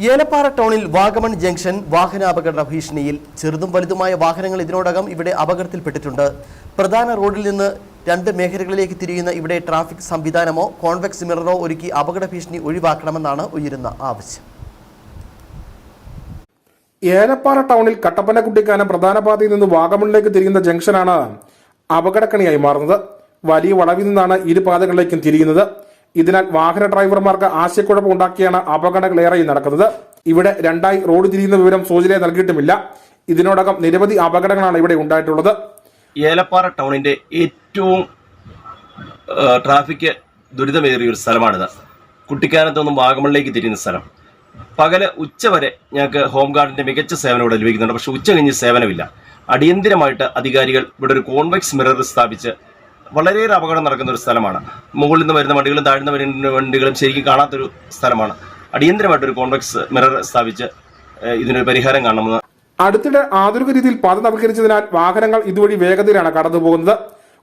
ഏലപ്പാറ ടൗണിൽ വാഗമൺ ജംഗ്ഷൻ വാഹനാപകട ഭീഷണിയിൽ. ചെറുതും വലുതുമായ വാഹനങ്ങൾ ഇതിനോടകം ഇവിടെ അപകടത്തിൽപ്പെട്ടിട്ടുണ്ട്. പ്രധാന റോഡിൽ നിന്ന് രണ്ട് മേഖലകളിലേക്ക് തിരിയുന്ന ഇവിടെ ട്രാഫിക് സംവിധാനമോ കോൺവെക്സ് മിററോ ഒരുക്കി അപകട ഭീഷണി ഒഴിവാക്കണമെന്നാണ് ഉയരുന്ന ആവശ്യം. ഏലപ്പാറ ടൗണിൽ കട്ടപ്പനക്കുട്ടിക്കാനം പ്രധാന പാതയിൽ നിന്ന് വാഗമണിലേക്ക് തിരിയുന്ന ജംഗ്ഷനാണ് അപകടക്കണിയായി മാറുന്നത്. വലിയ വളവിൽ നിന്നാണ് ഇരു പാതകളിലേക്കും തിരിയുന്നത്. ഇതിനാൽ വാഹന ഡ്രൈവർമാർക്ക് ആശയക്കുഴപ്പം ഉണ്ടാക്കിയാണ് അപകടങ്ങളേറെ നടക്കുന്നത്. ഇവിടെ രണ്ടായി റോഡ് തിരിയുന്ന വിവരം സൂചന നൽകിയിട്ടുമില്ല. ഇതിനോടകം നിരവധി അപകടങ്ങളാണ് ഇവിടെ ഉണ്ടായിട്ടുള്ളത്. ഏലപ്പാറ ടൗണിന്റെ ഏറ്റവും ട്രാഫിക് ദുരിതമേറിയ ഒരു സ്ഥലമാണിത്. കുട്ടിക്കാനത്ത് നിന്നും വാഗമണിലേക്ക് തിരിയുന്ന സ്ഥലം. പകല് ഉച്ചവരെ ഞങ്ങൾക്ക് ഹോം ഗാർഡിന്റെ മികച്ച സേവനം ഇവിടെ ലഭിക്കുന്നുണ്ട്. പക്ഷെ ഉച്ച കഴിഞ്ഞ് സേവനമില്ല. അടിയന്തിരമായിട്ട് അധികാരികൾ ഇവിടെ ഒരു കോൺവെക്സ് മിറർ സ്ഥാപിച്ച് വളരെയേറെ അപകടം നടക്കുന്ന ഒരു സ്ഥലമാണ്. മുകളിൽ നിന്ന് വരുന്ന വണ്ടികളും താഴ്ന്ന വരുന്ന വണ്ടികളും ശരിക്കും കാണാത്തൊരു സ്ഥലമാണ്. അടിയന്തരമായിട്ടൊരു കോൺവെക്സ് മിറർ സ്ഥാപിച്ച് ഇതിനൊരു പരിഹാരം കാണണമെന്ന്. അടുത്തിടെ ആധുനിക രീതിയിൽ പാത നവീകരിച്ചതിനാൽ വാഹനങ്ങൾ ഇതുവഴി വേഗതയിലാണ് കടന്നു പോകുന്നത്.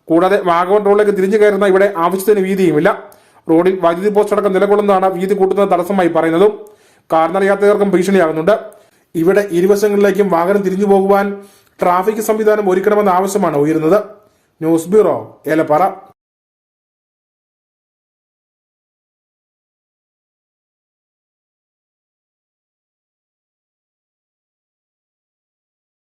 കൂടാതെ വാഗമൺ റോഡിലേക്ക് തിരിഞ്ഞു കയറുന്ന ഇവിടെ ആവശ്യത്തിന് വീതിയുമില്ല. റോഡിൽ വൈദ്യുതി പോസ്റ്റ് അടക്കം നിലകൊള്ളുന്നതാണ് വീതി കൂട്ടുന്നത് തടസ്സമായി പറയുന്നതും. കാൽനട യാത്രികർക്കും ഭീഷണിയാകുന്നുണ്ട്. ഇവിടെ ഇരുവശങ്ങളിലേക്കും വാഹനം തിരിഞ്ഞു പോകുവാൻ ട്രാഫിക് സംവിധാനം ഒരുക്കണമെന്ന ആവശ്യമാണ് ഉയരുന്നത്. News bureau, Elappara.